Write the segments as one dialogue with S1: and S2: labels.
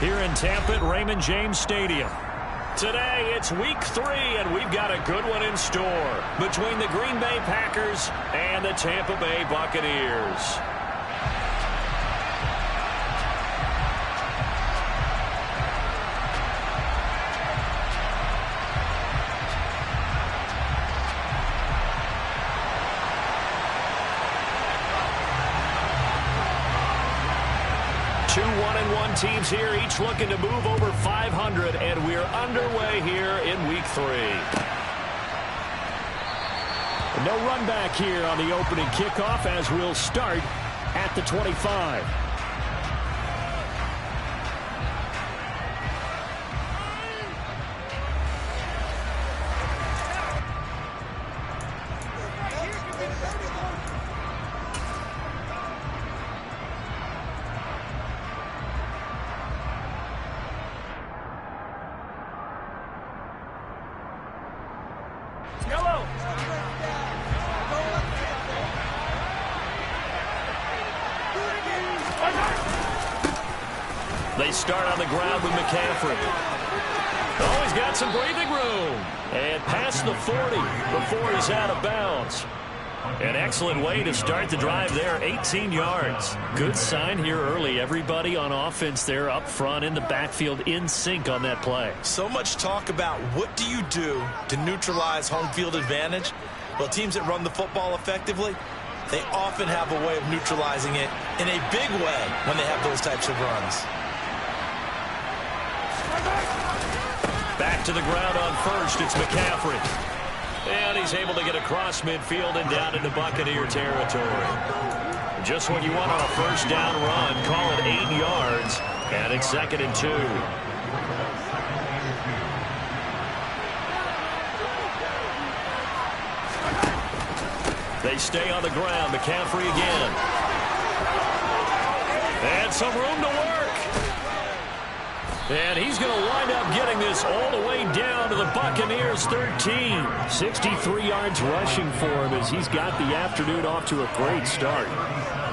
S1: here in Tampa at Raymond James Stadium. Today, it's week 3, and we've got a good one in store between the Green Bay Packers and the Tampa Bay Buccaneers. Two 1-1 teams here, each looking to move over 500, and we're underway here in week 3. No run back here on the opening kickoff as we'll start at the 25. They start on the ground with McCaffrey. Oh, he's got some breathing room. And past the 40 before he's out of bounds. An excellent way to start the drive there, 18 yards. Good sign here early. Everybody on offense there up front in the backfield in sync on that play.
S2: So much talk about what do you do to neutralize home field advantage? Well, teams that run the football effectively, they often have a way of neutralizing it in a big way when they have those types of runs.
S1: Back to the ground on first, it's McCaffrey. And he's able to get across midfield and down into Buccaneer territory. Just when you want on a first down run, call it 8 yards, and it's 2nd and 2. They stay on the ground, McCaffrey again. And some room to work. And he's going to wind up getting this all the way down to the Buccaneers 13. 63 yards rushing for him as he's got the afternoon off to a great start.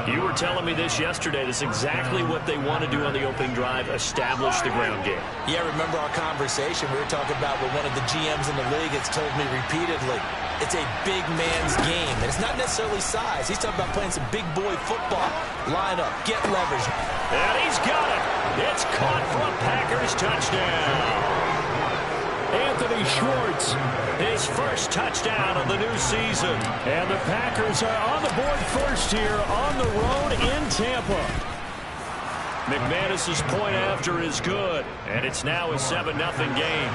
S1: You were telling me this yesterday. That's exactly what they want to do on the opening drive, establish the ground game.
S2: Yeah, remember our conversation we were talking about with one of the GMs in the league has told me repeatedly. It's a big man's game, and it's not necessarily size. He's talking about playing some big boy football. Line up, get leverage.
S1: And he's got it. It's caught for a Packers touchdown. Anthony Schwartz, his first touchdown of the new season. And the Packers are on the board first here on the road in Tampa. McManus's point after is good, and it's now a 7-0 game.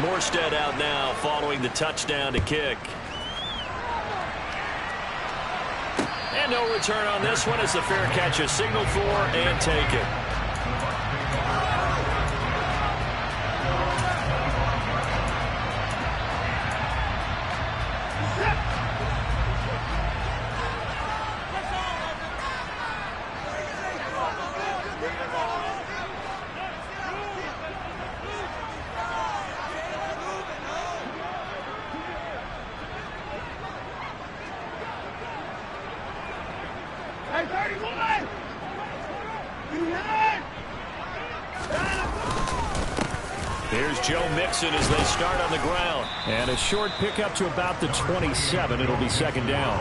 S1: Morstead out now following the touchdown to kick. And no return on this one as the fair catch is signaled for and taken. Here's Joe Mixon as they start on the ground. And a short pickup to about the 27. It'll be 2nd down.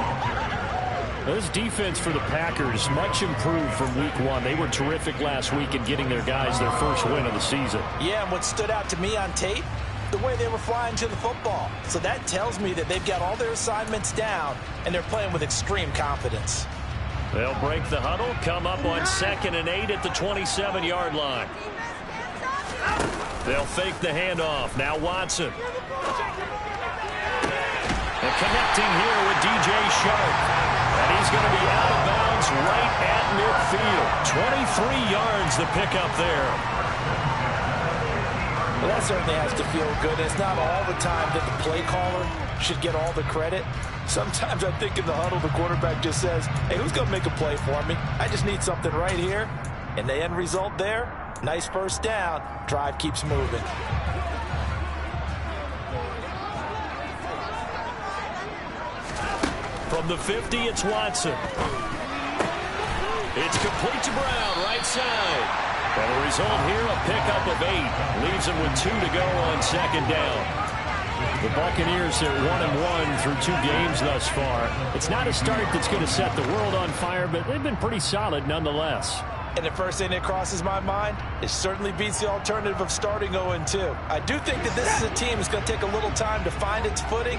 S1: This defense for the Packers, much improved from week 1. They were terrific last week in getting their guys their first win of the season.
S2: Yeah, and what stood out to me on tape, the way they were flying to the football. So that tells me that they've got all their assignments down, and they're playing with extreme confidence.
S1: They'll break the huddle, come up on 2nd and 8 at the 27-yard line. They'll fake the handoff. Now Watson. And connecting here with DJ Shark. And he's going to be out of bounds right at midfield. 23 yards the pickup there.
S2: Well, that certainly has to feel good. It's not all the time that the play caller should get all the credit. Sometimes I think in the huddle, the quarterback just says, hey, who's going to make a play for me? I just need something right here. And the end result there, nice first down. Drive keeps moving.
S1: From the 50, it's Watson. It's complete to Brown, right side. And the result here, a pickup of 8. Leaves him with 2 to go on second down. The Buccaneers are 1-1 through 2 games thus far. It's not a start that's going to set the world on fire, but they've been pretty solid nonetheless.
S2: And the first thing that crosses my mind, it certainly beats the alternative of starting 0-2. I do think that this is a team that's going to take a little time to find its footing.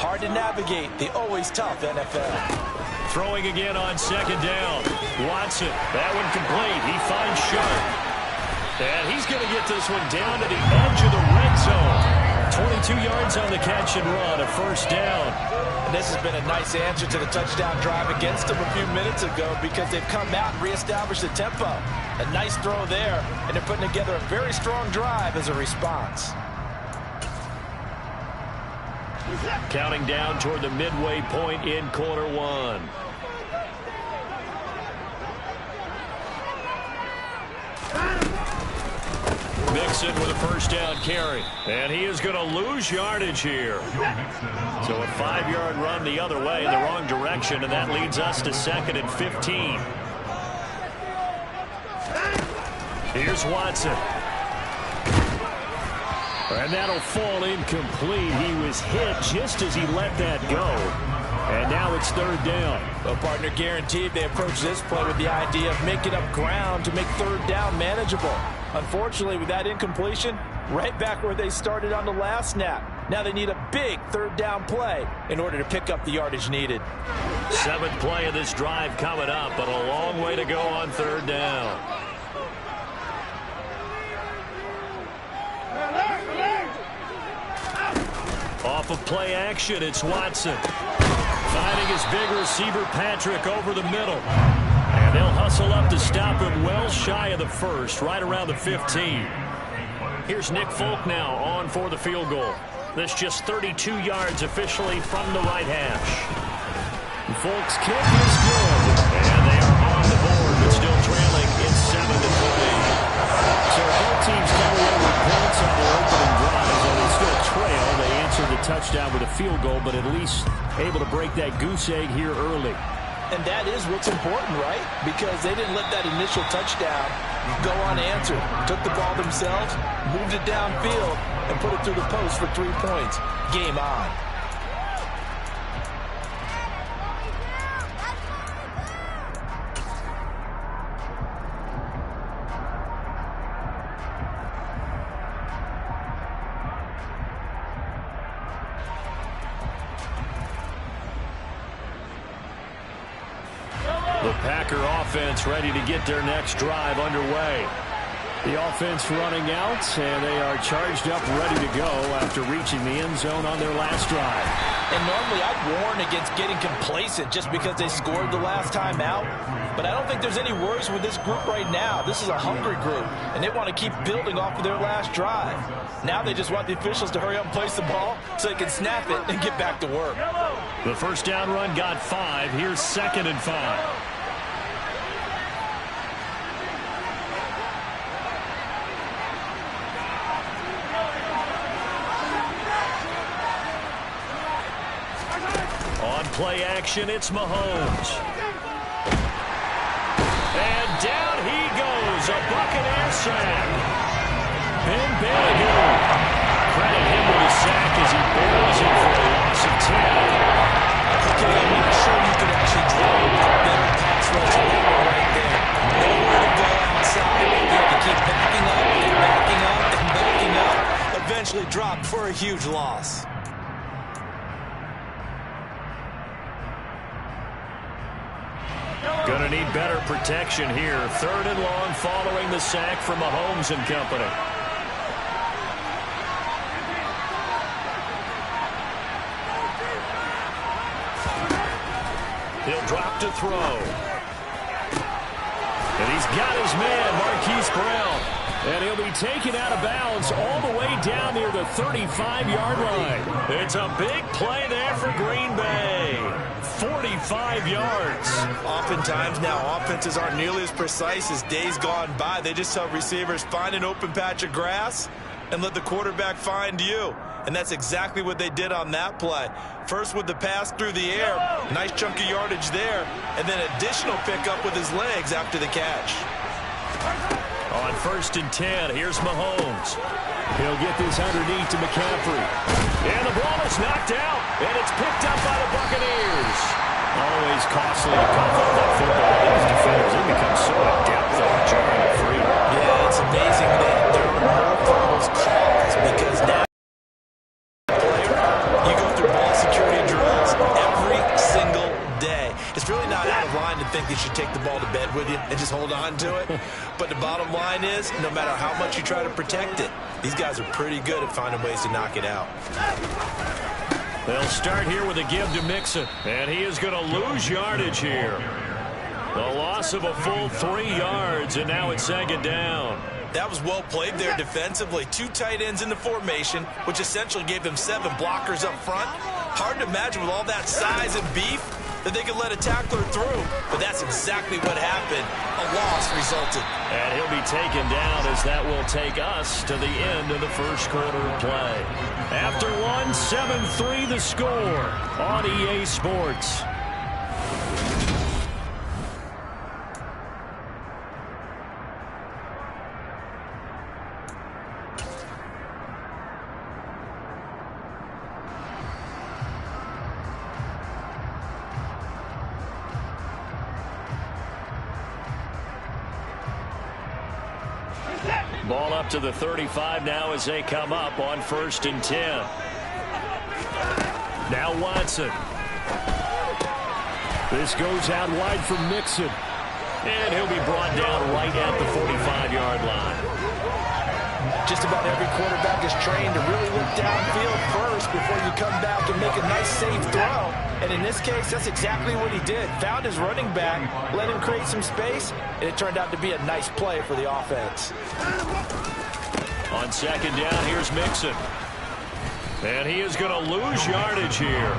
S2: Hard to navigate the always tough NFL.
S1: Throwing again on second down. Watson, that one complete. He finds Sharp. And he's going to get this one down to the edge of the red zone. 22 yards on the catch and run, a first down.
S2: And this has been a nice answer to the touchdown drive against them a few minutes ago because they've come out and reestablished the tempo. A nice throw there, and they're putting together a very strong drive as a response.
S1: Counting down toward the midway point in quarter one. Mixon with a first down carry. And he is going to lose yardage here. So a 5-yard run the other way in the wrong direction, and that leads us to 2nd and 15. Here's Watson. And that'll fall incomplete. He was hit just as he let that go. And now it's 3rd down.
S2: Well, partner, guaranteed they approach this play with the idea of making up ground to make 3rd down manageable. Unfortunately, with that incompletion, right back where they started on the last snap. Now they need a big 3rd down play in order to pick up the yardage needed.
S1: 7th play of this drive coming up, but a long way to go on 3rd down. Off of play action, it's Watson. Finding his big receiver, Patrick, over the middle. And they'll hustle up to stop him well shy of the 1st, right around the 15. Here's Nick Folk now on for the field goal. That's just 32 yards officially from the right hash. Folk's kick is good. And they are on the board, but still trailing. It's 7-3. So both teams come away with points on their opening drives, and they still trail. They answered the touchdown with a field goal, but at least able to break that goose egg here early.
S2: And that is what's important, right? Because they didn't let that initial touchdown go unanswered. Took the ball themselves, moved it downfield, and put it through the post for 3 points. Game on.
S1: The Packer offense ready to get their next drive underway. The offense running out, and they are charged up, ready to go after reaching the end zone on their last drive.
S2: And normally I'd warn against getting complacent just because they scored the last time out. But I don't think there's any worries with this group right now. This is a hungry group, and they want to keep building off of their last drive. Now they just want the officials to hurry up and place the ball so they can snap it and get back to work.
S1: The first down run got 5. Here's 2nd and 5. On play action, it's Mahomes. And down he goes, a Buccaneer sack. Ben Bellague. Credit him with a sack as he barrels it for a loss of 10.
S2: Okay, I'm not sure you could actually draw a better pass rush right there. Nowhere to go outside. You have to keep backing up and backing up and backing up. Eventually dropped for a huge loss.
S1: Gonna need better protection here. 3rd and long following the sack from Mahomes and company. He'll drop to throw. And he's got his man, Marquise Brown. And he'll be taken out of bounds all the way down near the 35-yard line. It's a big play there for Green Bay. 45 yards.
S2: Oftentimes now, offenses aren't nearly as precise as days gone by. They just tell receivers, find an open patch of grass and let the quarterback find you. And that's exactly what they did on that play. First with the pass through the air, nice chunk of yardage there, and then additional pickup with his legs after the catch.
S1: On 1st and 10, here's Mahomes. He'll get this underneath to McCaffrey. And the ball is knocked out, and it's picked up by the Buccaneers. Always costly to cough up that football. These defenders, they become so adept at jarring it free.
S2: Yeah, it's amazing that there are more fumbles calls because now you go through ball security drills every single day. It's really not out of line to think you should take the ball to bed with you and just hold on to it. But the bottom line is, no matter how much you try to protect it, these guys are pretty good at finding ways to knock it out.
S1: They'll start here with a give to Mixon, and he is going to lose yardage here. The loss of a full 3 yards, and now it's 2nd down.
S2: That was well played there defensively. 2 tight ends in the formation, which essentially gave them 7 blockers up front. Hard to imagine with all that size and beef that they could let a tackler through. But that's exactly what happened. A loss resulted.
S1: And he'll be taken down as that will take us to the end of the first quarter of play. After one, 7-3 the score on EA Sports. Ball up to the 35 now as they come up on 1st and 10. Now Watson. This goes out wide for Mixon. And he'll be brought down right at the 45-yard line.
S2: Just about every quarterback is trained to really look downfield first before you come back and make a nice safe throw. And in this case, that's exactly what he did. Found his running back, let him create some space, and it turned out to be a nice play for the offense.
S1: On 2nd down, here's Mixon. And he is going to lose yardage here.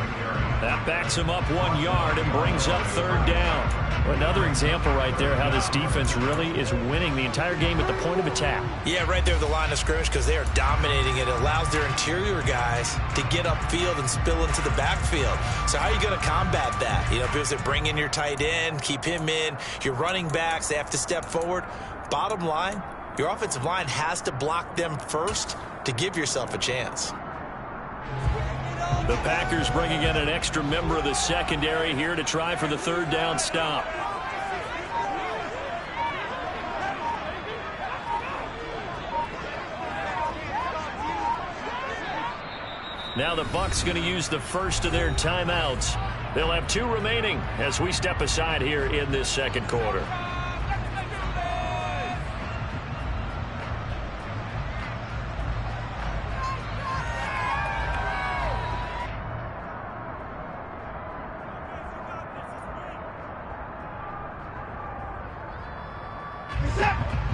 S1: That backs him up 1 yard and brings up 3rd down. Another example right there how this defense really is winning the entire game at the point of attack.
S2: Yeah, right there at the line of scrimmage because they are dominating it. It allows their interior guys to get upfield and spill into the backfield. So how are you going to combat that? You know, because they bring in your tight end, keep him in. Your running backs, they have to step forward. Bottom line, your offensive line has to block them first to give yourself a chance.
S1: The Packers bringing in an extra member of the secondary here to try for the 3rd down stop. Now the Bucs going to use the first of their timeouts. They'll have 2 remaining as we step aside here in this 2nd quarter.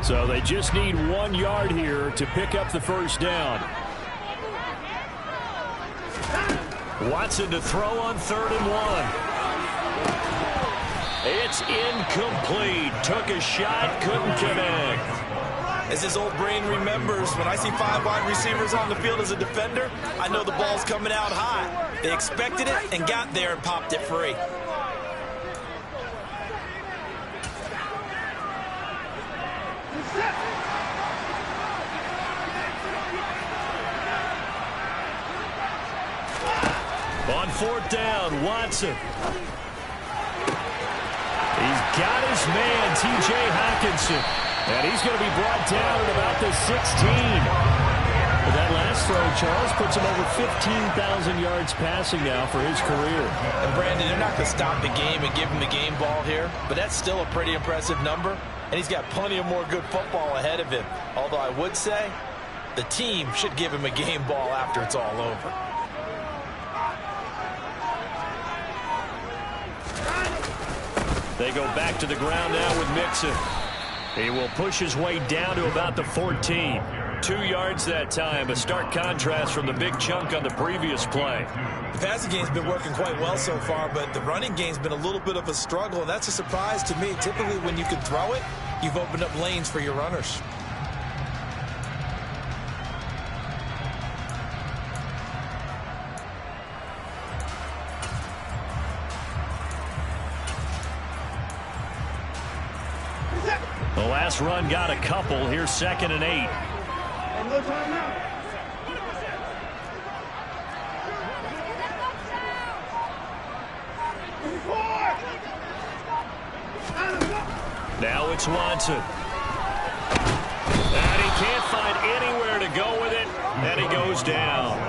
S1: So they just need 1 yard here to pick up the 1st down. Watson to throw on 3rd and 1. It's incomplete. Took a shot, couldn't connect.
S2: As his old brain remembers, when I see 5 wide receivers on the field as a defender, I know the ball's coming out high. They expected it and got there and popped it free.
S1: On 4th down, Watson. He's got his man, T.J. Hockenson. And he's going to be brought down at about the 16. But that last throw, Charles, puts him over 15,000 yards passing now for his career.
S2: And Brandon, they're not going to stop the game and give him the game ball here, but that's still a pretty impressive number. And he's got plenty of more good football ahead of him. Although I would say the team should give him a game ball after it's all over.
S1: They go back to the ground now with Mixon. He will push his way down to about the 14. 2 yards that time, a stark contrast from the big chunk on the previous play.
S2: The passing game's been working quite well so far, but the running game's been a little bit of a struggle, and that's a surprise to me. Typically, when you can throw it, you've opened up lanes for your runners.
S1: The last run got a couple. Here's 2nd and 8. Now it's Watson. And he can't find anywhere to go with it, and he goes down.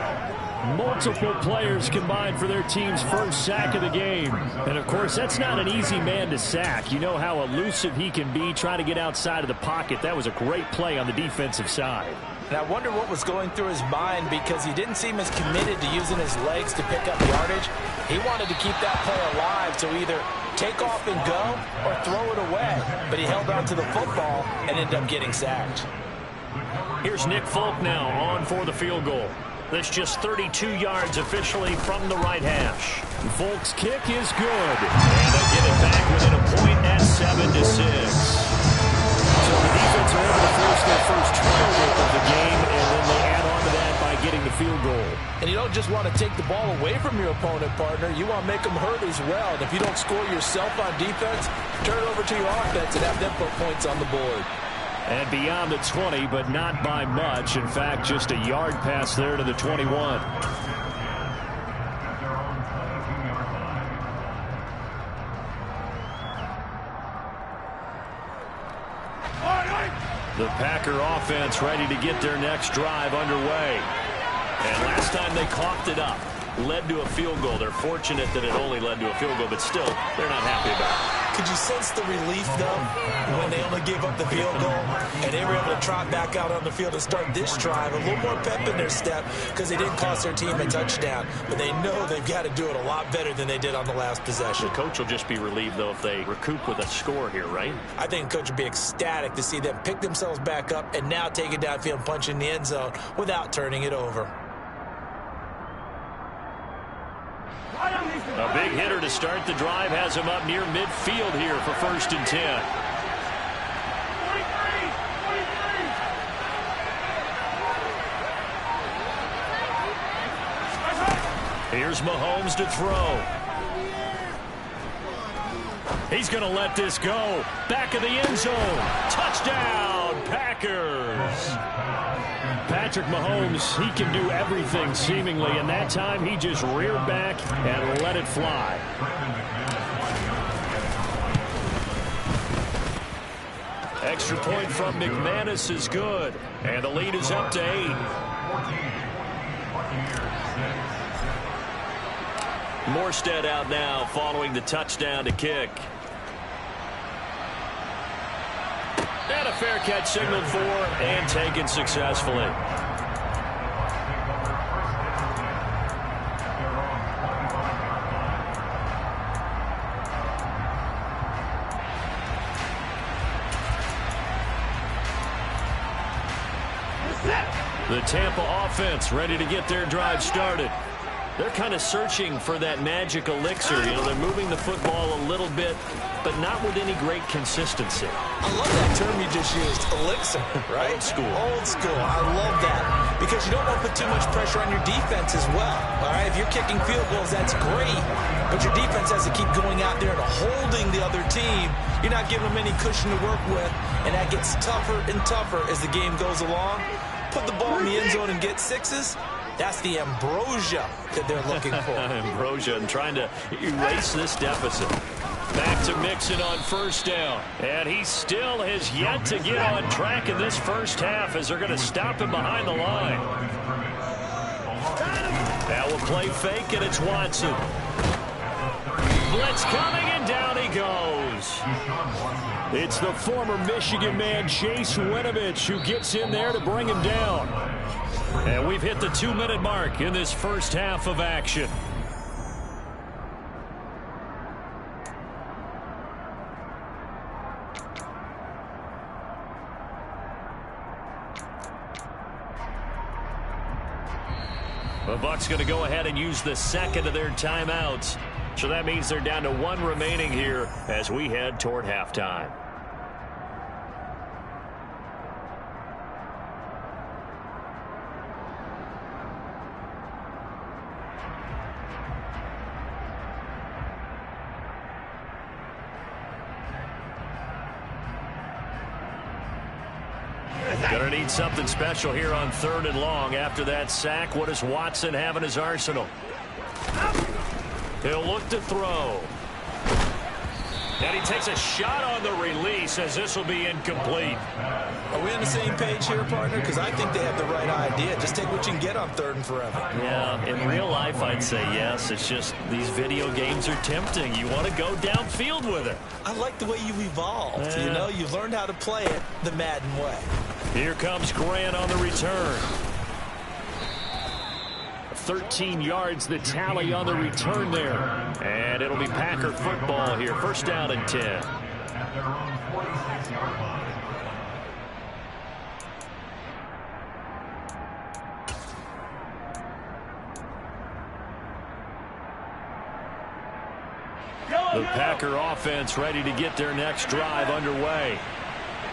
S1: Multiple players combined for their team's first sack of the game. And, of course, that's not an easy man to sack. You know how elusive he can be trying to get outside of the pocket. That was a great play on the defensive side.
S2: And I wonder what was going through his mind, because he didn't seem as committed to using his legs to pick up yardage. He wanted to keep that play alive to either take off and go or throw it away. But he held on to the football and ended up getting sacked.
S1: Here's Nick Folk now on for the field goal. That's just 32 yards officially from the right hash. Folk's kick is good. And they get it back within a point at 7-6. So the defense are able to force their first turnover of the game, and then they add on to that by getting the field goal.
S2: And you don't just want to take the ball away from your opponent, partner. You want to make them hurt as well. And if you don't score yourself on defense, turn it over to your offense and have them put points on the board.
S1: And beyond the 20, but not by much. In fact, just a yard pass there to the 21. The Packer offense ready to get their next drive underway. And last time they coughed it up, led to a field goal. They're fortunate that it only led to a field goal, but still, they're not happy about it.
S2: Could you sense the relief, though, when they only gave up the field goal and they were able to trot back out on the field and start this drive? A little more pep in their step because they didn't cost their team a touchdown. But they know they've got to do it a lot better than they did on the last possession.
S1: The coach will just be relieved, though, if they recoup with a score here, right?
S2: I think the coach would be ecstatic to see them pick themselves back up and now take it downfield and punch in the end zone without turning it over.
S1: A big hitter to start the drive has him up near midfield here for 1st and 10. Here's Mahomes to throw. He's going to let this go. Back of the end zone. Touchdown, Packers. Patrick Mahomes, he can do everything seemingly, and that time he just reared back and let it fly. Extra point from McManus is good, and the lead is up to 8. Morstead out now following the touchdown to kick. And a fair catch signaled for and taken successfully. The Tampa offense ready to get their drive started. They're kind of searching for that magic elixir. You know, they're moving the football a little bit, but not with any great consistency.
S2: I love that term you just used, elixir, right?
S1: Old school.
S2: Old school. I love that because you don't want to put too much pressure on your defense as well. All right, if you're kicking field goals, that's great, but your defense has to keep going out there and holding the other team. You're not giving them any cushion to work with, and that gets tougher and tougher as the game goes along. Put the ball in the end zone and get sixes. That's the ambrosia that they're looking for.
S1: Ambrosia and trying to erase this deficit. Back to Mixon on 1st down. And he still has yet to get on track in this first half as they're going to stop him behind the line. Now we'll play fake, and it's Watson. Blitz coming, and down he goes. It's the former Michigan man, Chase Winovich, who gets in there to bring him down. And we've hit the 2-minute mark in this first half of action. The Bucs going to go ahead and use the second of their timeouts. So that means they're down to 1 remaining here as we head toward halftime. Gonna need something special here on 3rd and long. After that sack, what does Watson have in his arsenal? He'll look to throw. And he takes a shot on the release as this will be incomplete.
S2: Are we on the same page here, partner? Because I think they have the right idea. Just take what you can get on 3rd and forever.
S1: Yeah, in real life, I'd say yes. It's just these video games are tempting. You want to go downfield with it.
S2: I like the way you evolved. You know, you've learned how to play it the Madden way.
S1: Here comes Grant on the return. 13 yards the tally on the return there. And it'll be Packer football here. 1st down and 10. The Packer offense ready to get their next drive underway.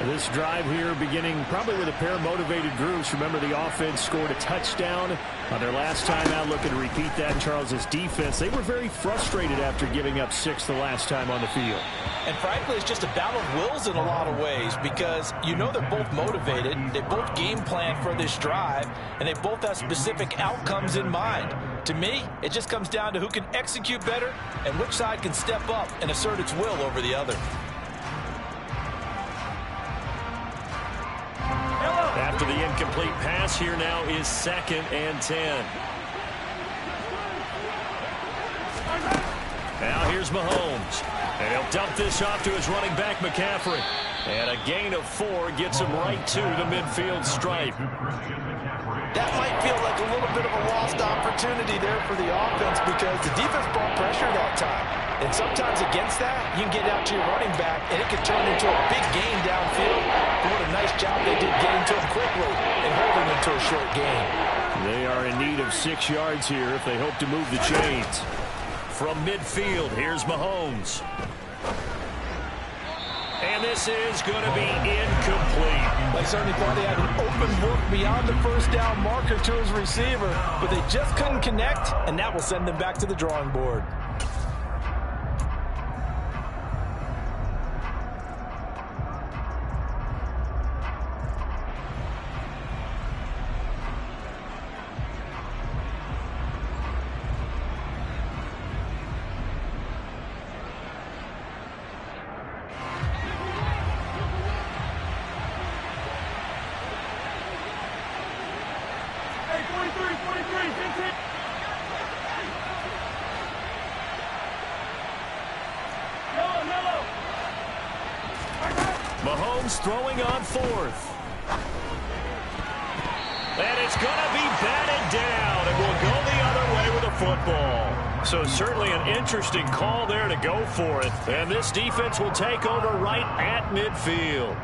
S1: This drive here beginning probably with a pair of motivated groups. Remember, the offense scored a touchdown on their last time out. Looking to repeat that in Charles's defense. They were very frustrated after giving up 6 the last time on the field.
S2: And frankly, it's just a battle of wills in a lot of ways because you know they're both motivated. They both game plan for this drive, and they both have specific outcomes in mind. To me, it just comes down to who can execute better and which side can step up and assert its will over the other.
S1: After the incomplete pass, here now is 2nd and 10. Now here's Mahomes. And he'll dump this off to his running back, McCaffrey. And a gain of 4 gets him right to the midfield stripe.
S2: That might feel like a little bit of a lost opportunity there for the offense because the defense brought pressure that time. And sometimes against that, you can get out to your running back, and it can turn into a big gain downfield. But what a nice job they did getting to him quickly and holding him to a short gain.
S1: They are in need of 6 yards here if they hope to move the chains. From midfield, here's Mahomes. And this is going to be incomplete.
S2: They certainly thought they had an open look beyond the 1st down marker to his receiver, but they just couldn't connect, and that will send them back to the drawing board.
S1: Mahomes throwing on 4th. And it's going to be batted down, and will go the other way with the football. So certainly an interesting call there to go for it. And this defense will take over right at midfield.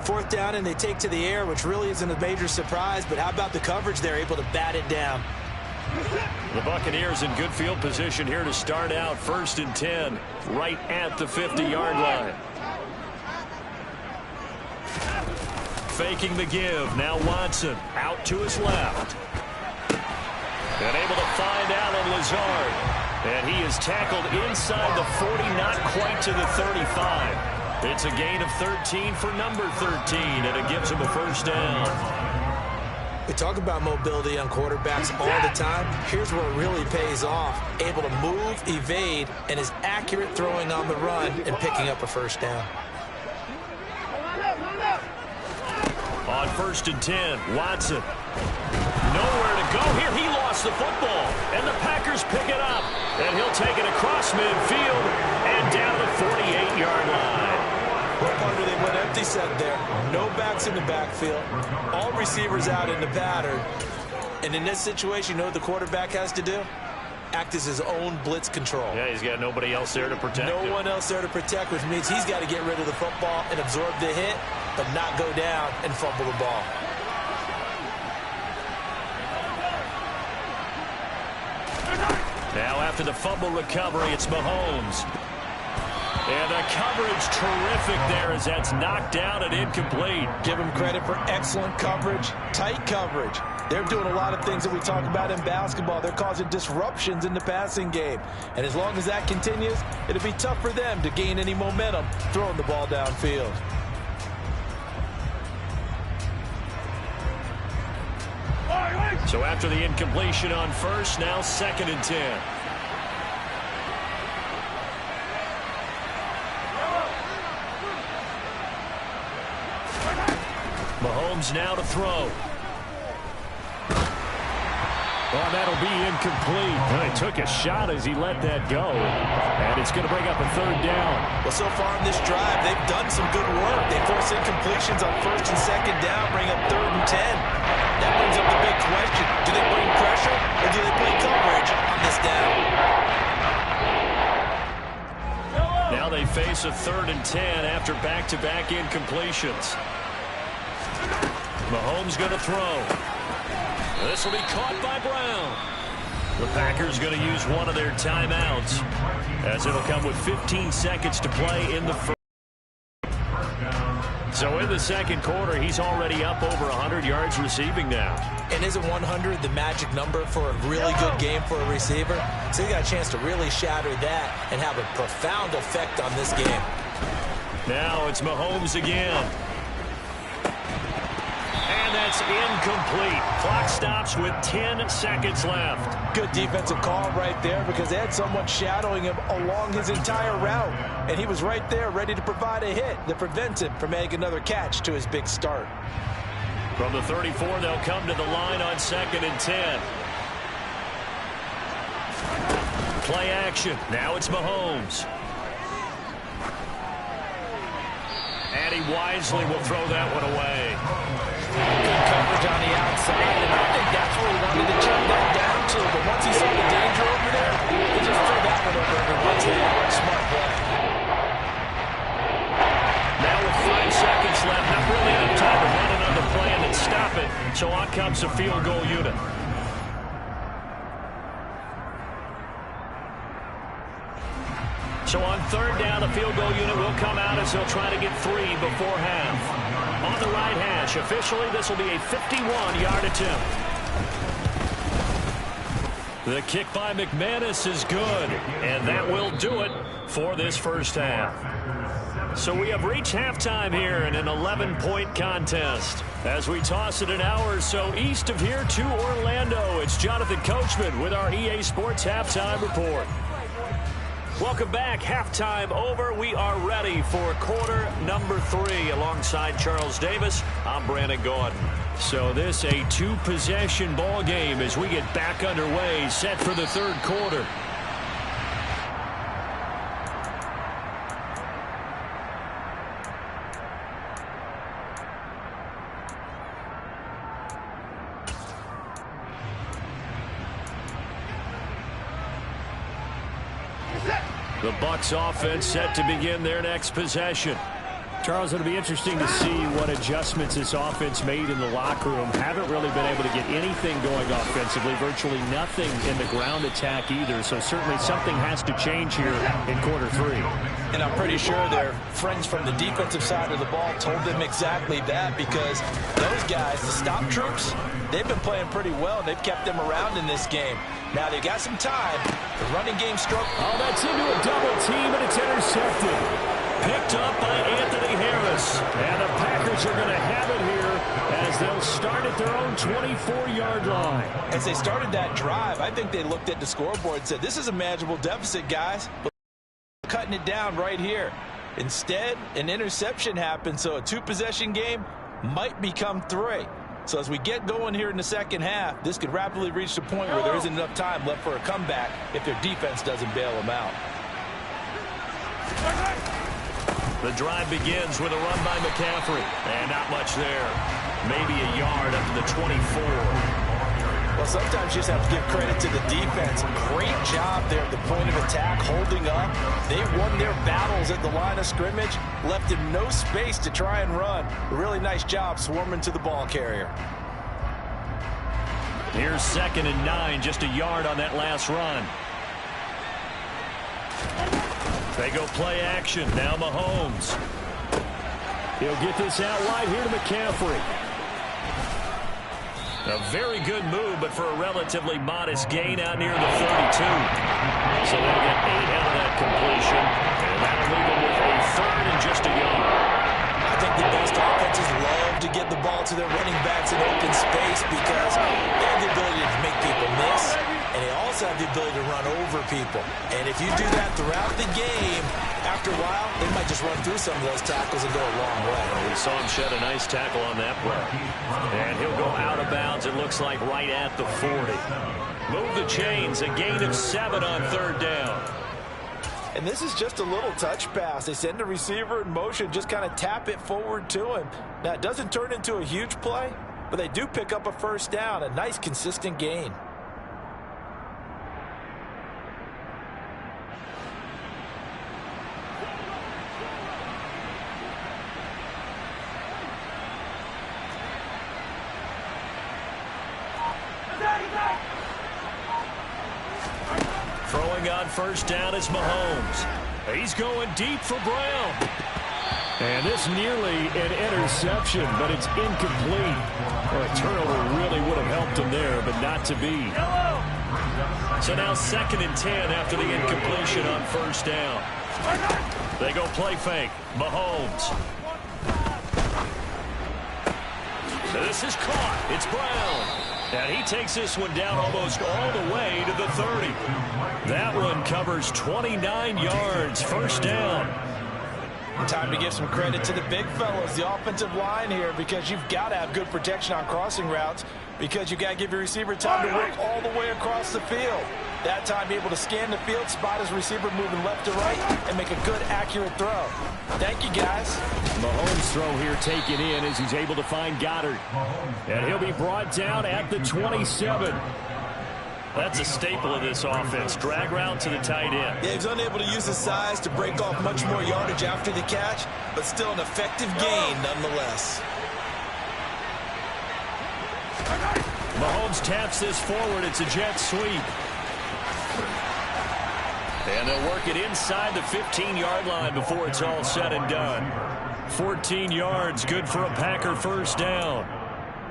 S2: 4th down, and they take to the air, which really isn't a major surprise. But how about the coverage there, able to bat it down?
S1: The Buccaneers in good field position here to start out. 1st and 10, right at the 50-yard line. Faking the give. Now Watson out to his left. And able to find Allen Lazard. And he is tackled inside the 40, not quite to the 35. It's a gain of 13 for number 13, and it gives him a 1st down.
S2: We talk about mobility on quarterbacks all the time. Here's where it really pays off. Able to move, evade, and is accurate throwing on the run and picking up a 1st down.
S1: On 1st and 10, Watson. Nowhere to go here. He lost the football, and the Packers pick it up. And he'll take it across midfield and down the 48-yard line.
S2: Well, partner, they went empty set there. No backs in the backfield. All receivers out in the pattern. And in this situation, you know what the quarterback has to do? Act as his own blitz control.
S1: Yeah, he's got nobody else there to protect him.
S2: No one else there to protect, which means he's got to get rid of the football and absorb the hit, but not go down and fumble the ball.
S1: Now after the fumble recovery, it's Mahomes. And the coverage terrific there as that's knocked down and incomplete.
S2: Give him credit for excellent coverage, tight coverage. They're doing a lot of things that we talk about in basketball. They're causing disruptions in the passing game. And as long as that continues, it'll be tough for them to gain any momentum throwing the ball downfield.
S1: So after the incompletion on first, now 2nd and 10. Mahomes now to throw. Oh, that'll be incomplete. He took a shot as he let that go. And it's going to bring up a 3rd down.
S2: Well, so far in this drive, they've done some good work. They force incompletions on 1st and 2nd down, bring up 3rd and 10. That brings up the big question. Do they bring pressure or do they play coverage on this down?
S1: Now they face a 3rd and 10 after back-to-back incompletions. Mahomes going to throw. This will be caught by Brown. The Packers going to use one of their timeouts as it'll come with 15 seconds to play in the first. So in the 2nd quarter, he's already up over 100 yards receiving now.
S2: And isn't 100 the magic number for a really good game for a receiver? So you got a chance to really shatter that and have a profound effect on this game.
S1: Now it's Mahomes again. And that's incomplete. Clock stops with 10 seconds left.
S2: Good defensive call right there because they had someone shadowing him along his entire route. And he was right there ready to provide a hit that prevents him from making another catch to his big start.
S1: From the 34, they'll come to the line on 2nd and 10. Play action. Now it's Mahomes. And he wisely will throw that one away.
S2: Good coverage on the outside, and I think that's where he wanted to check that down to. But once he saw the danger over there, he just threw that one over everyone's head. Smart play.
S1: Now with 5 seconds left, not really enough time to run another play and then stop it. So on comes the field goal unit. So on 3rd down, the field goal unit will come out as they'll try to get 3 before half. On the right hash, officially, this will be a 51-yard attempt. The kick by McManus is good, and that will do it for this first half. So we have reached halftime here in an 11-point contest. As we toss it an hour or so east of here to Orlando, it's Jonathan Coachman with our EA Sports Halftime Report. Welcome back. Halftime over. We are ready for quarter number 3 alongside Charles Davis. I'm Brandon Gordon. So this a 2-possession ball game as we get back underway, set for the 3rd quarter. The Bucs offense set to begin their next possession. Charles, it'll be interesting to see what adjustments this offense made in the locker room. Haven't really been able to get anything going offensively, virtually nothing in the ground attack either. So certainly something has to change here in quarter 3.
S2: And I'm pretty sure their friends from the defensive side of the ball told them exactly that, because those guys, the stop troops, they've been playing pretty well, and they've kept them around in this game. Now they've got some time. The running game stroke.
S1: Oh, that's into a double team, and it's intercepted. Picked up by Anthony Harris. And the Packers are going to have it here as they'll start at their own 24-yard line.
S2: As they started that drive, I think they looked at the scoreboard and said, this is a manageable deficit, guys. But cutting it down right here. Instead, an interception happened, so a 2-possession game might become 3. So as we get going here in the second half, this could rapidly reach the point where there isn't enough time left for a comeback if their defense doesn't bail them out.
S1: The drive begins with a run by McCaffrey. And not much there. Maybe a yard up to the 24.
S2: Well, sometimes you just have to give credit to the defense. Great job there at the point of attack, holding up. They won their battles at the line of scrimmage, left him no space to try and run. A really nice job swarming to the ball carrier.
S1: Here's 2nd and 9, just a yard on that last run. They go play action. Now Mahomes. He'll get this out wide here to McCaffrey. A very good move, but for a relatively modest gain out near the 32. So they'll get 8 out of that completion. And that'll leave them with a 3rd and just a yard.
S2: I think the best offenses love to get the ball to their running backs in open space because they have the ability to make people miss, and they also have the ability to run over people. And if you do that throughout the game, after a while, they might just run through some of those tackles and go a long way.
S1: We saw him shed a nice tackle on that play. And he'll go out of bounds, it looks like, right at the 40. Move the chains, a gain of 7 on 3rd down.
S2: And this is just a little touch pass. They send the receiver in motion, just kind of tap it forward to him. Now, it doesn't turn into a huge play, but they do pick up a 1st down, a nice, consistent gain.
S1: Throwing on 1st down is Mahomes. He's going deep for Brown. And this nearly an interception, but it's incomplete. Well, a turnover really would have helped him there, but not to be. So now 2nd and 10 after the incompletion on 1st down. They go play fake. Mahomes. This is caught. It's Brown. And he takes this one down almost all the way to the 30. That one covers 29 yards. 1st down.
S2: Time to give some credit to the big fellas, the offensive line here, because you've got to have good protection on crossing routes, because you've got to give your receiver time to work all the way across the field. That time, be able to scan the field, spot his receiver moving left to right, and make a good, accurate throw. Thank you, guys.
S1: Mahomes' throw here taken in as he's able to find Goddard. And he'll be brought down at the 27. That's a staple of this offense. Drag route to the tight end.
S2: Yeah, he's unable to use his size to break off much more yardage after the catch, but still an effective gain nonetheless.
S1: Mahomes taps this forward. It's a jet sweep. And they'll work it inside the 15-yard line before it's all said and done. 14 yards, good for a Packer 1st down.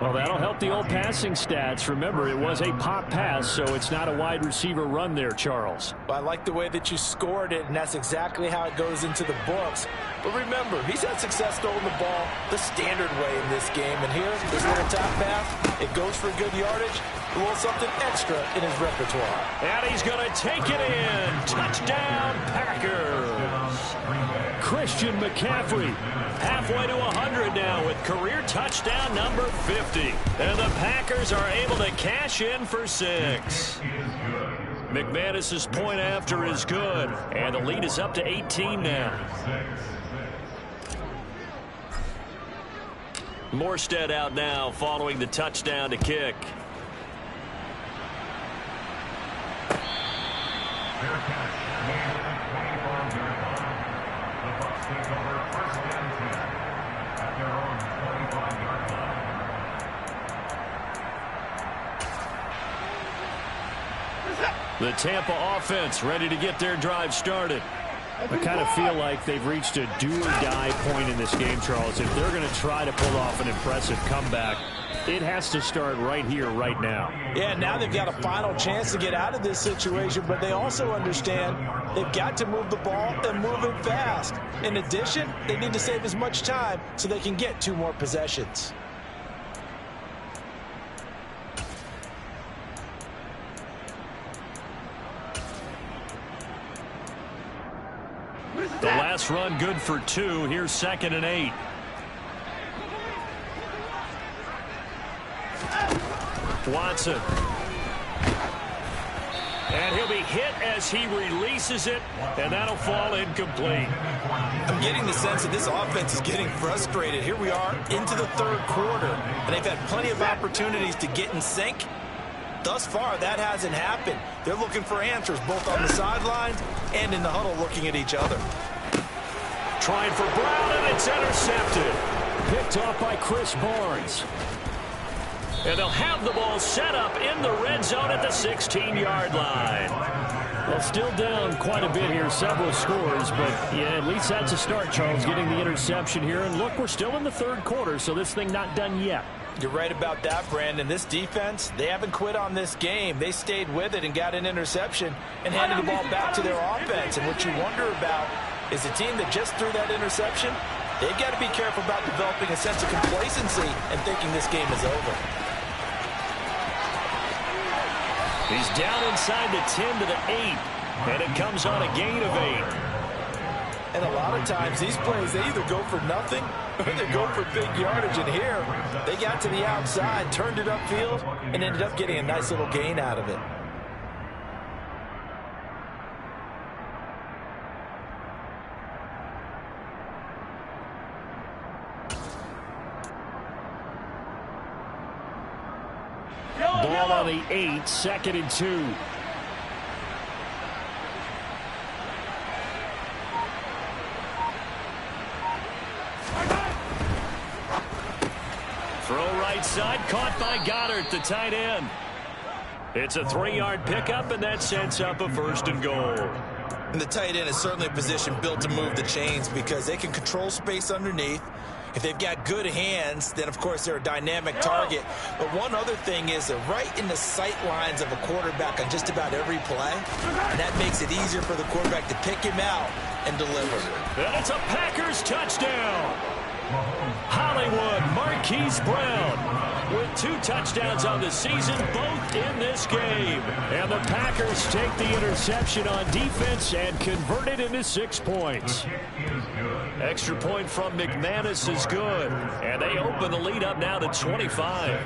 S1: Well, that'll help the old passing stats. Remember, it was a pop pass, so it's not a wide receiver run there, Charles.
S2: Well, I like the way that you scored it, and that's exactly how it goes into the books. But remember, he's had success throwing the ball the standard way in this game. And here, this little top pass, it goes for good yardage, a little something extra in his repertoire.
S1: And he's going to take it in. Touchdown, Packers. Christian McCaffrey, halfway to 100 now with career touchdown number 50. And the Packers are able to cash in for 6. McManus's point after is good, and the lead is up to 18 now. Morstead out now following the touchdown to kick. The Tampa offense ready to get their drive started. I kind of feel like they've reached a do-or-die point in this game, Charles. If they're going to try to pull off an impressive comeback, it has to start right here, right now.
S2: Yeah, now they've got a final chance to get out of this situation, but they also understand they've got to move the ball and move it fast. In addition, they need to save as much time so they can get 2 more possessions.
S1: The last run good for 2. Here's 2nd and 8. Watson. And he'll be hit as he releases it, and that'll fall incomplete.
S2: I'm getting the sense that this offense is getting frustrated. Here we are into the 3rd quarter, and they've had plenty of opportunities to get in sync. Thus far, that hasn't happened. They're looking for answers both on the sidelines and in the huddle looking at each other.
S1: Trying for Brown, and it's intercepted. Picked off by Chris Barnes. And they'll have the ball set up in the red zone at the 16-yard line. Well, still down quite a bit here, several scores, but yeah, at least that's a start, Charles, getting the interception here. And look, we're still in the 3rd quarter, so this thing not done yet.
S2: You're right about that, Brandon. This defense, they haven't quit on this game. They stayed with it and got an interception and handed the ball back to their offense. And what you wonder about is the team that just threw that interception, They've got to be careful about developing a sense of complacency and thinking this game is over.
S1: He's down inside the 10 to the 8, and it comes on a gain of 8.
S2: And a lot of times these plays, they either go for nothing or they go for big yardage. And here, they got to the outside, turned it upfield, and ended up getting a nice little gain out of it.
S1: Ball on the 8, 2nd and 2. Throw right side, caught by Goddard, the tight end. It's a 3-yard pickup, and that sets up a 1st and goal.
S2: And the tight end is certainly a position built to move the chains because they can control space underneath. If they've got good hands, then, of course, they're a dynamic target. But one other thing is they're right in the sight lines of a quarterback on just about every play. And that makes it easier for the quarterback to pick him out and deliver.
S1: And it's a Packers touchdown. Hollywood Marquise Brown with 2 touchdowns on the season, both in this game. And the Packers take the interception on defense and convert it into 6 points. Extra point from McManus is good. And they open the lead up now to 25.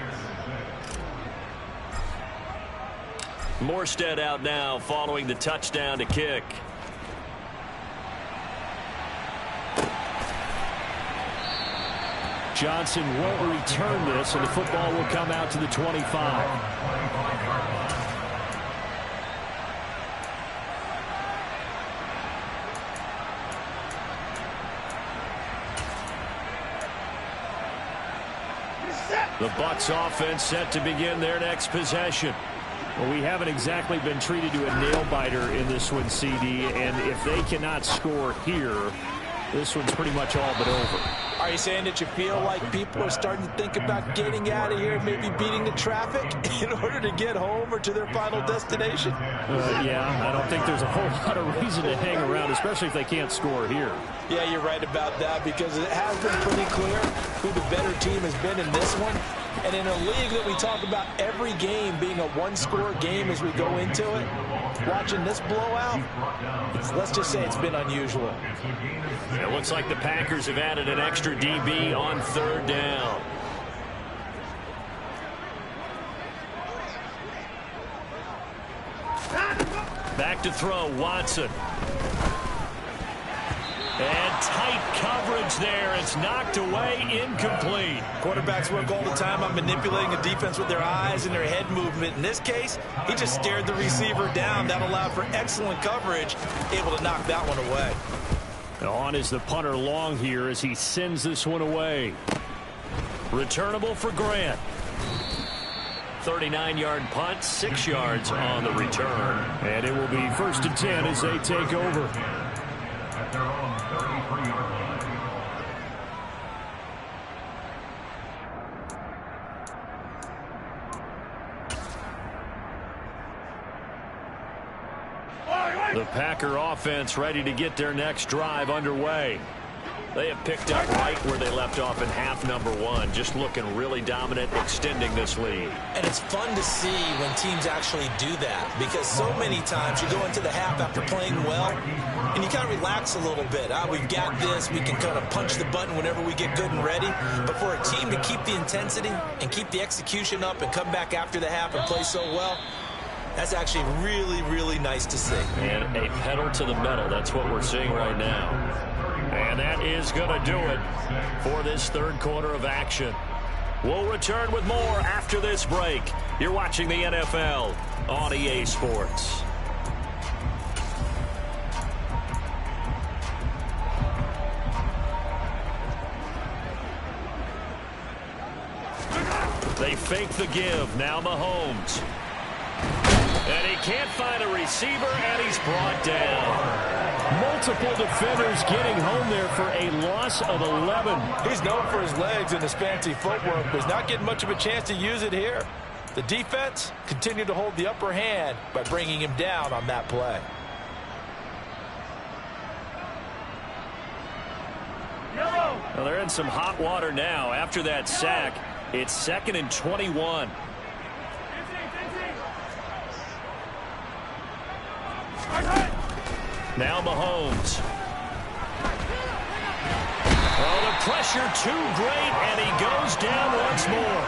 S1: Morstead out now following the touchdown to kick. Johnson won't return this, and the football will come out to the 25. The Bucs offense set to begin their next possession. Well, we haven't exactly been treated to a nail-biter in this one, CD, and if they cannot score here, this one's pretty much all but over.
S2: Are you saying that you feel like people are starting to think about getting out of here, maybe beating the traffic in order to get home or to their final destination?
S1: Yeah, I don't think there's a whole lot of reason to hang around, especially if they can't score here.
S2: Yeah, you're right about that because it has been pretty clear who the better team has been in this one. And in a league that we talk about every game being a one-score game as we go into it, watching this blowout, let's just say it's been unusual.
S1: It looks like the Packers have added an extra DB on 3rd down. Back to throw, Watson. And tight coverage there. It's knocked away, incomplete.
S2: Quarterbacks work all the time on manipulating a defense with their eyes and their head movement. In this case, he just stared the receiver down. That allowed for excellent coverage, able to knock that one away.
S1: On is the punter Long here as he sends this one away. Returnable for Grant. 39-yard punt, 6 yards on the return. And it will be 1st and 10 as they take over. The Packer offense ready to get their next drive underway. They have picked up right where they left off in half number 1, just looking really dominant, extending this lead.
S2: And it's fun to see when teams actually do that because so many times you go into the half after playing well and you kind of relax a little bit. We've got this. We can kind of punch the button whenever we get good and ready. But for a team to keep the intensity and keep the execution up and come back after the half and play so well, that's actually really, really nice to see.
S1: And a pedal to the metal. That's what we're seeing right now. And that is going to do it for this 3rd quarter of action. We'll return with more after this break. You're watching the NFL on EA Sports. They fake the give. Now Mahomes. And he can't find a receiver, and he's brought down. Multiple defenders getting home there for a loss of 11.
S2: He's known for his legs and his fancy footwork, but he's not getting much of a chance to use it here. The defense continued to hold the upper hand by bringing him down on that play.
S1: Well, they're in some hot water now. After that sack, it's 2nd and 21. Now Mahomes. Oh, the pressure too great, and he goes down once more.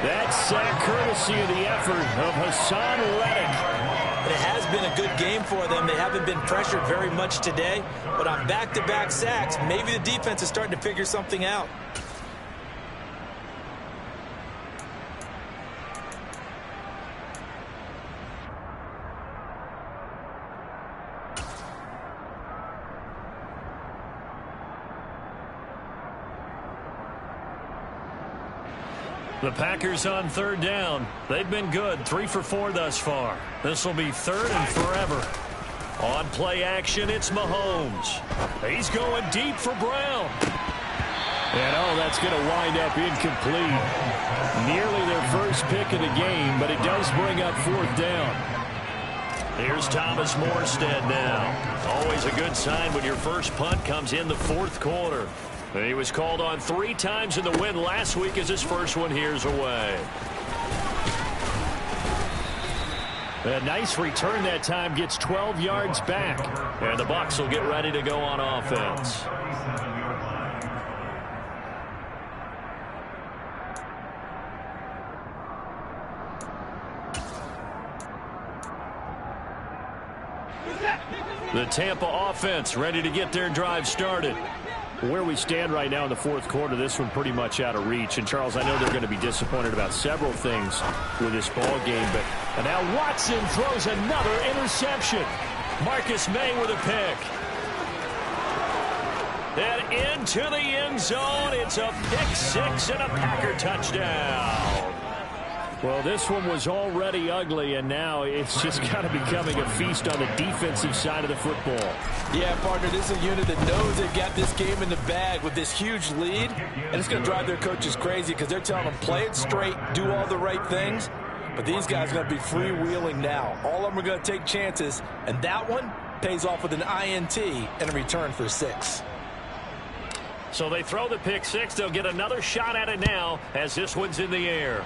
S1: That sack courtesy of the effort of Hassan Reddick.
S2: It has been a good game for them. They haven't been pressured very much today, but on back-to-back sacks, maybe the defense is starting to figure something out.
S1: The Packers on 3rd down. They've been good, 3 for 4 thus far. This will be 3rd and forever. On play action, it's Mahomes. He's going deep for Brown. And oh, that's going to wind up incomplete. Nearly their first pick of the game, but it does bring up 4th down. Here's Thomas Morstead now. Always a good sign when your first punt comes in the 4th quarter. He was called on 3 times in the win last week as his first one here's away. A nice return that time, gets 12 yards back. And the Bucs will get ready to go on offense. The Tampa offense ready to get their drive started. Where we stand right now in the 4th quarter, this one pretty much out of reach. And, Charles, I know they're going to be disappointed about several things with this ball game. But now Watson throws another interception. Marcus May with a pick. And into the end zone. It's a pick 6 and a Packer touchdown. Well, this one was already ugly, and now it's just kind of becoming a feast on the defensive side of the football.
S2: Yeah, partner, this is a unit that knows they've got this game in the bag with this huge lead, and it's going to drive their coaches crazy because they're telling them play it straight, do all the right things, but these guys are going to be freewheeling now. All of them are going to take chances, and that one pays off with an INT and a return for 6.
S1: So they throw the pick 6. They'll get another shot at it now as this one's in the air.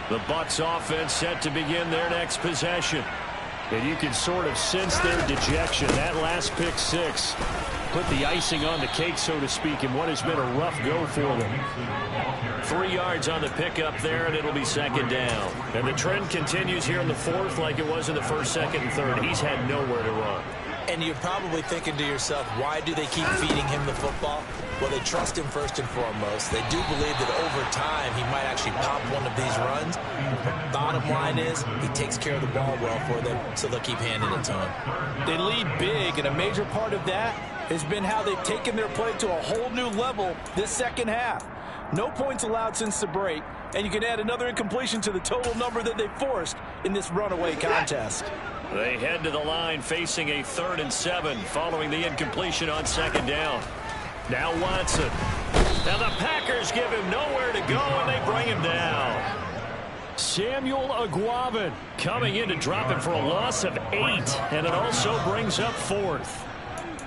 S1: The Bucs offense set to begin their next possession. And you can sort of sense their dejection. That last pick 6 put the icing on the cake, so to speak, in what has been a rough go for them. 3 yards on the pickup there, and it'll be 2nd down. And the trend continues here in the 4th like it was in the 1st, 2nd, and 3rd. He's had nowhere to run.
S2: And you're probably thinking to yourself, why do they keep feeding him the football? Well, they trust him first and foremost. They do believe that over time he might actually pop one of these runs. Bottom line is he takes care of the ball well for them, so they'll keep handing it to him. They lead big, and a major part of that has been how they've taken their play to a whole new level this second half. No points allowed since the break, and you can add another incompletion to the total number that they forced in this runaway contest.
S1: They head to the line facing a 3rd and 7 following the incompletion on 2nd down. Now Watson. Now the Packers give him nowhere to go, and they bring him down. Samuel Aguavin coming in to drop him for a loss of 8, and it also brings up 4th.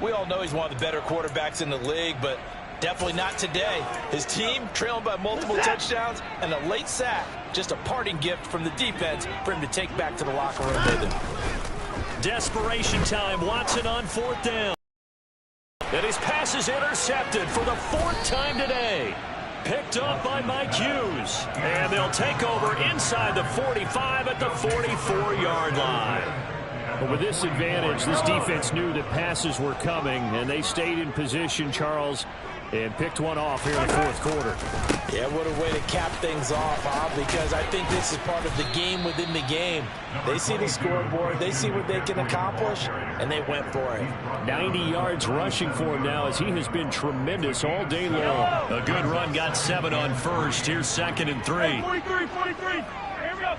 S2: We all know he's one of the better quarterbacks in the league, but definitely not today. His team trailing by multiple touchdowns and a late sack. Just a parting gift from the defense for him to take back to the locker room with him.
S1: Desperation time. Watson on 4th down. And his pass is intercepted for the 4th time today. Picked up by Mike Hughes. And they'll take over inside the 45 at the 44-yard line.
S3: But with this advantage, this defense knew that passes were coming, and they stayed in position, Charles, and picked one off here in the 4th quarter.
S2: Yeah, what a way to cap things off, Bob, because I think this is part of the game within the game. They see the scoreboard, they see what they can accomplish, and they went for it.
S3: 90 yards rushing for him now as he has been tremendous all day long.
S1: A good run, got 7 on 1st. Here's 2nd and 3.
S4: 43. Here we go.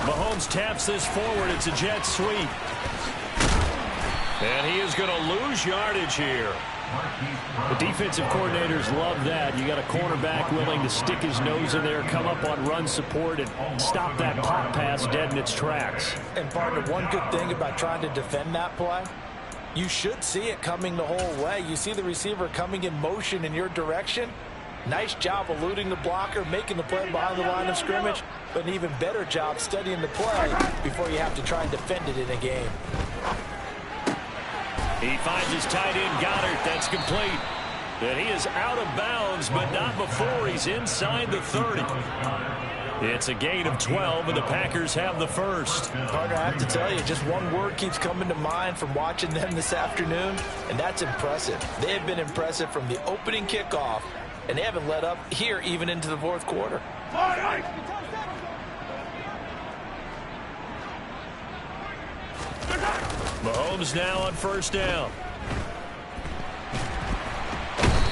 S1: Mahomes taps this forward. It's a jet sweep. And he is going to lose yardage here.
S3: The defensive coordinators love that. You got a cornerback willing to stick his nose in there, come up on run support, and stop that pop pass dead in its tracks.
S2: And partner, one good thing about trying to defend that play, you should see it coming the whole way. You see the receiver coming in motion in your direction. Nice job eluding the blocker, making the play behind the line of scrimmage, but an even better job studying the play before you have to try and defend it in a game.
S1: He finds his tight end, Goddard. That's complete. And he is out of bounds, but not before he's inside the 30. It's a gain of 12, and the Packers have the first.
S2: Partner, I have to tell you, just one word keeps coming to mind from watching them this afternoon, and that's impressive. They have been impressive from the opening kickoff, and they haven't let up here even into the fourth quarter.
S1: Mahomes now on first down.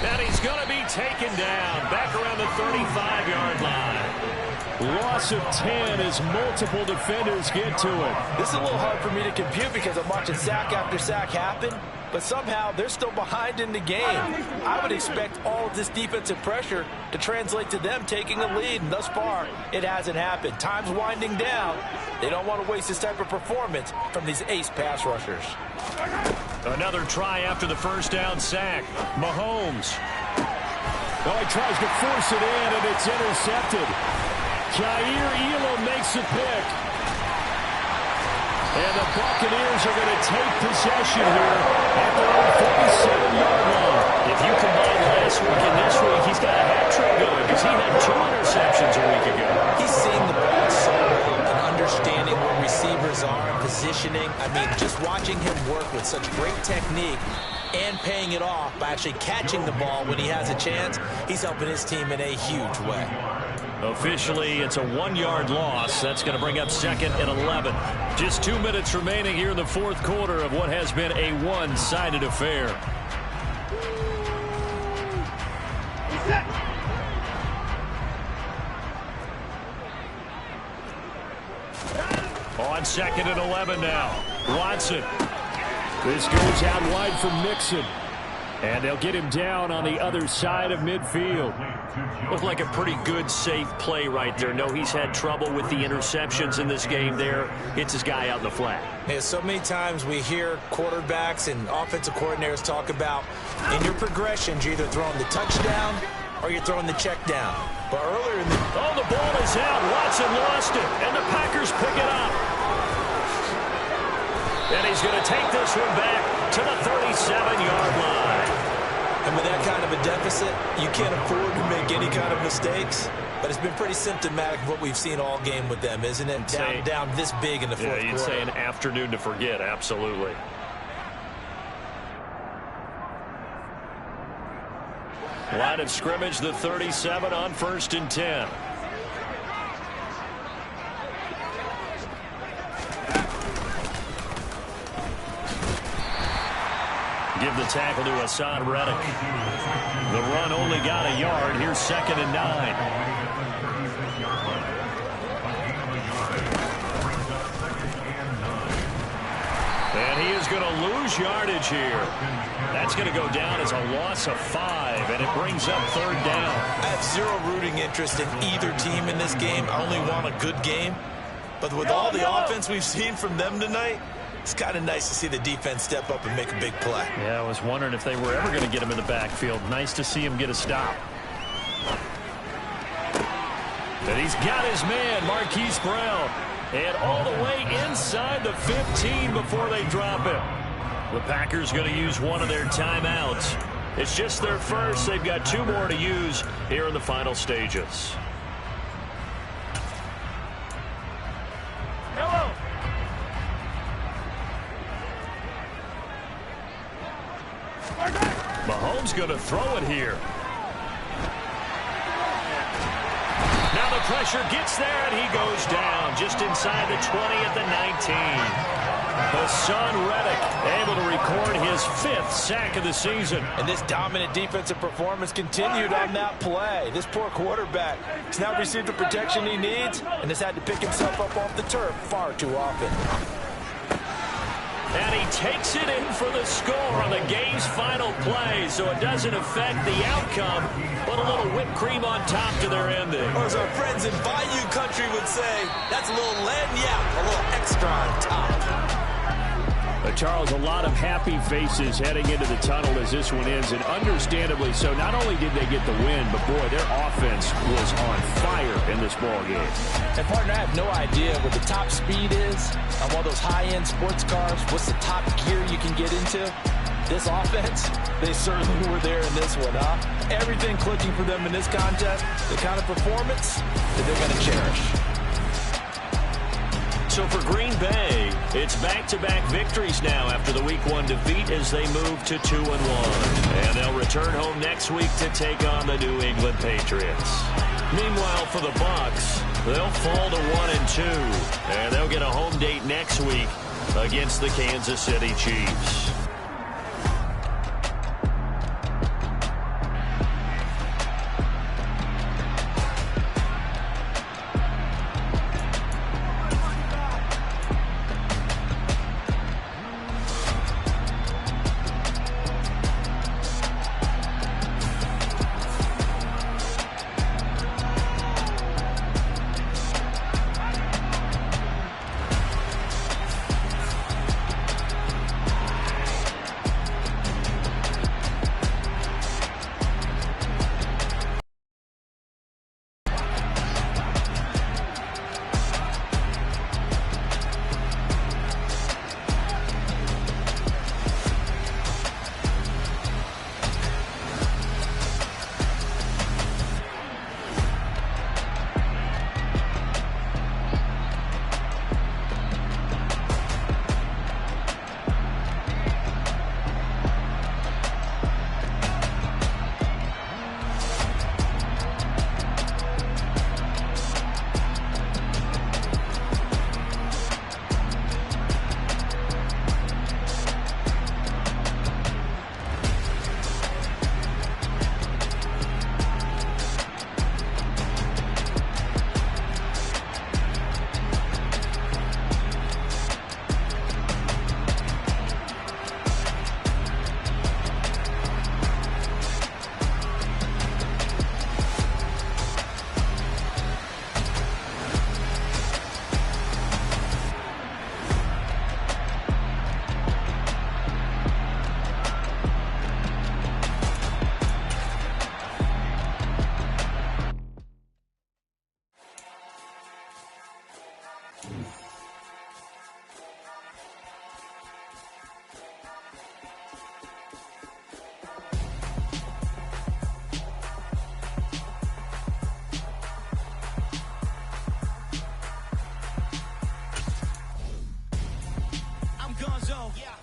S1: And he's going to be taken down back around the 35-yard line.
S3: Loss of 10 as multiple defenders get to it.
S2: This is a little hard for me to compute because I'm watching sack after sack happen, but somehow they're still behind in the game. I would expect all of this defensive pressure to translate to them taking a lead, and thus far, it hasn't happened. Time's winding down. They don't want to waste this type of performance from these ace pass rushers.
S1: Another try after the first down sack. Mahomes.
S3: Oh, he tries to force it in, and it's intercepted. Jair Elam makes a pick. And the Buccaneers are going to take possession here at their own 47-yard line.
S1: If you combine last week and this week, he's got a hat trick going because he had 2 interceptions a week ago.
S2: He's seeing the ball so well and understanding where receivers are and positioning. I mean, just watching him work with such great technique and paying it off by actually catching the ball when he has a chance, he's helping his team in a huge way.
S1: Officially, it's a 1-yard loss. That's going to bring up second and 11. Just 2 minutes remaining here in the fourth quarter of what has been a one-sided affair. On second and 11 now. Watson.
S3: This goes out wide for Mixon. And they'll get him down on the other side of midfield.
S1: Looked like a pretty good, safe play right there. No, he's had trouble with the interceptions in this game there. Hits his guy out in the flat.
S2: Yeah, so many times we hear quarterbacks and offensive coordinators talk about in your progressions, you're either throwing the touchdown or you're throwing the check down. But earlier in the...
S1: Oh, the ball is out. Watson lost it, and the Packers pick it up. And he's going to take this one back to the 37-yard line.
S2: And with that kind of a deficit, you can't afford to make any kind of mistakes. But it's been pretty symptomatic of what we've seen all game with them, isn't it? Down this big in the fourth quarter.
S1: Yeah, you'd say an afternoon to forget, absolutely. Line of scrimmage, the 37 on 1st and 10. Give the tackle to Hassan Reddick. The run only got a yard. Here's 2nd and 9. And he is going to lose yardage here. That's going to go down as a loss of 5, and it brings up 3rd down.
S2: I have zero rooting interest in either team in this game. I only want a good game. But with all the offense we've seen from them tonight, it's kind of nice to see the defense step up and make a big play.
S1: Yeah, I was wondering if they were ever going to get him in the backfield. Nice to see him get a stop. And he's got his man, Marquise Brown. And all the way inside the 15 before they drop him. The Packers going to use one of their timeouts. It's just their first. They've got 2 more to use here in the final stages. Hello. Mahomes going to throw it here. Now the pressure gets there, and he goes down just inside the 20 at the 19. Hassan Reddick able to record his 5th sack of the season.
S2: And this dominant defensive performance continued on that play. This poor quarterback has now received the protection he needs and has had to pick himself up off the turf far too often.
S1: And he takes it in for the score on the game's final play, so it doesn't affect the outcome, but a little whipped cream on top to their ending.
S4: Or as our friends in Bayou Country would say, that's a little lagniappe, a little extra on top.
S3: Charles, a lot of happy faces heading into the tunnel as this one ends, and understandably so. Not only did they get the win, but boy, their offense was on fire in this ball game.
S2: And partner, I have no idea what the top speed is on one of those high-end sports cars. What's the top gear you can get into? This offense, they certainly were there in this one, huh? Everything clicking for them in this contest, the kind of performance that they're going to cherish.
S1: So for Green Bay, it's back-to-back victories now after the Week 1 defeat as they move to 2-1. And they'll return home next week to take on the New England Patriots. Meanwhile, for the Bucs, they'll fall to 1-2, and they'll get a home date next week against the Kansas City Chiefs.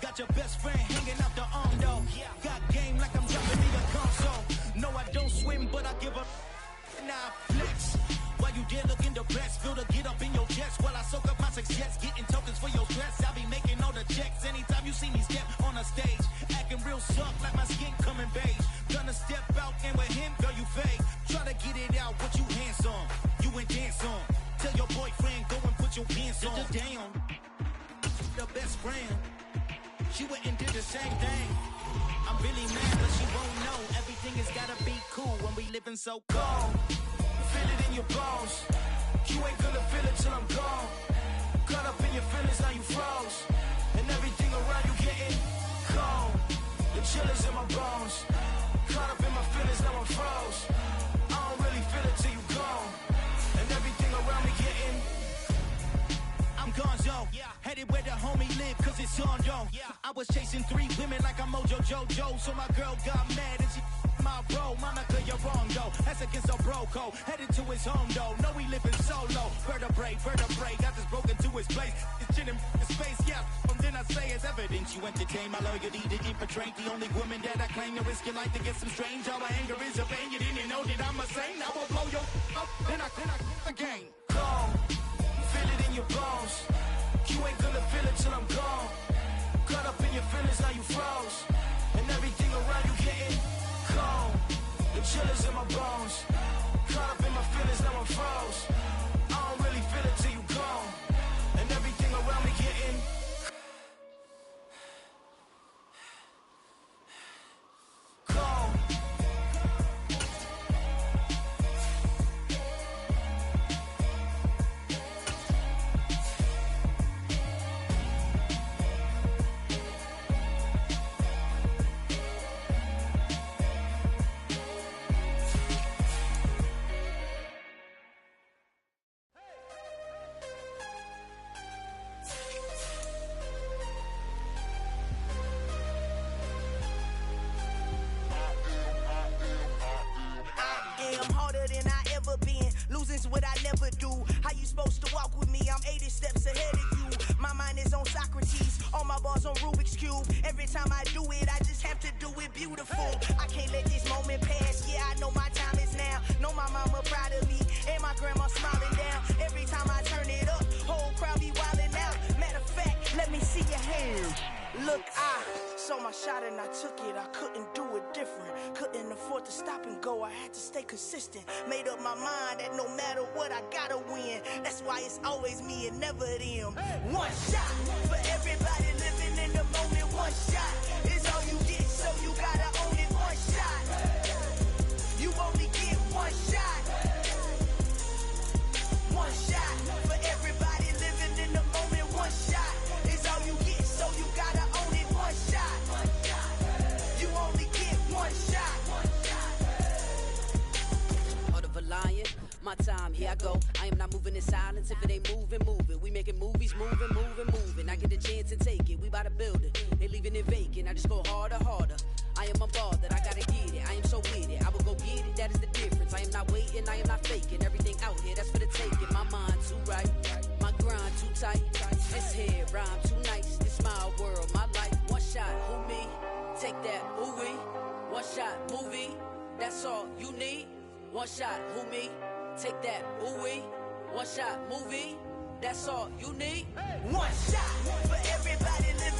S5: Got your best friend hanging out the arm though. Got game like I'm dropping me the console. No, I don't swim, but I give up. Nah, flex. While you there looking the best, feel the get up in your chest while I soak up my success, getting tokens for your stress. I'll be making all the checks anytime you see me step on a stage, acting real soft like my skin coming beige. Gonna step out and with him, girl, you fake. Try to get it out, what you hands on, you ain't dance on. Tell your boyfriend go and put your pants on. Down, the best friend. She went and did the same thing. I'm really mad, but she won't know. Everything has gotta be cool when we living so cold. Feel it in your bones. You ain't gonna feel it till I'm gone. Caught up in your feelings, now you froze. And everything around you getting cold. The chill is in my bones. Caught up in my feelings, now I'm froze. I don't really feel it till you gone. And everything around me getting I'm gonzo, headed where the homie live, cause it's on, yo. I was chasing 3 women like I'm Mojo Jojo, so my girl got mad and she my bro. Monica, you're wrong, though. That's against a bro code. Headed to his home, though. No, we living solo. Vertebrae, got this broken to his place. It's chin in space, yeah. And then I say it's evidence you entertain my loyalty to infiltrate. The only woman that I claim to risk your life to get some strange. All my anger is a pain. You didn't know that I'm a saint. I will blow your up, then I again. Go. Feel it in your bones. You ain't gonna feel it till I'm gone. Caught up in your feelings, now you froze. And everything around you getting cold. The chillers in my bones. Caught up in my feelings, now I'm froze. I don't really feel it till you gone. And everything around me getting cold. Losing's what I never do. How you supposed to walk with me? I'm 80 steps ahead of you. My mind is on Socrates, all my bars on Rubik's Cube. Every time I do it, I just have to do it beautiful. I can't let this moment pass. Yeah, I know my time is now. Know my mama proud of me, and my grandma smiling down. Every time I turn it up, whole crowd be wildin' out. Matter of fact, let me see your hands. Look, I saw my shot and I took it. I couldn't do it different. Couldn't afford to stop and go. I had to stay consistent. Made up my mind that no matter what, I gotta win. That's why it's always me and never them. One shot for everybody living in the moment. One shot is all you get, so you gotta own it. One shot. You only get one shot. One shot for everybody living in the moment. One shot is all you get, so you gotta own it. One shot. You only get one shot.
S6: Heart of a lion, my time, here I go. I am not moving in silence. If it ain't moving, moving. We making movies, moving, moving, moving. I get a chance to take it. We bout to build it. They leaving it vacant. I just go harder, harder. I am unbothered. I gotta get it. I am so with it. I will go get it. That is the difference. I am not waiting. I am not faking. Everything out here, that's for the taking. My mind too right. My grind too tight. This head rhyme too nice. This my world, my life. One shot, who me? Take that, who we? One shot, movie. That's all you need. One shot, who me? Take that, who we? One shot, movie. That's all you need.
S5: One shot for everybody living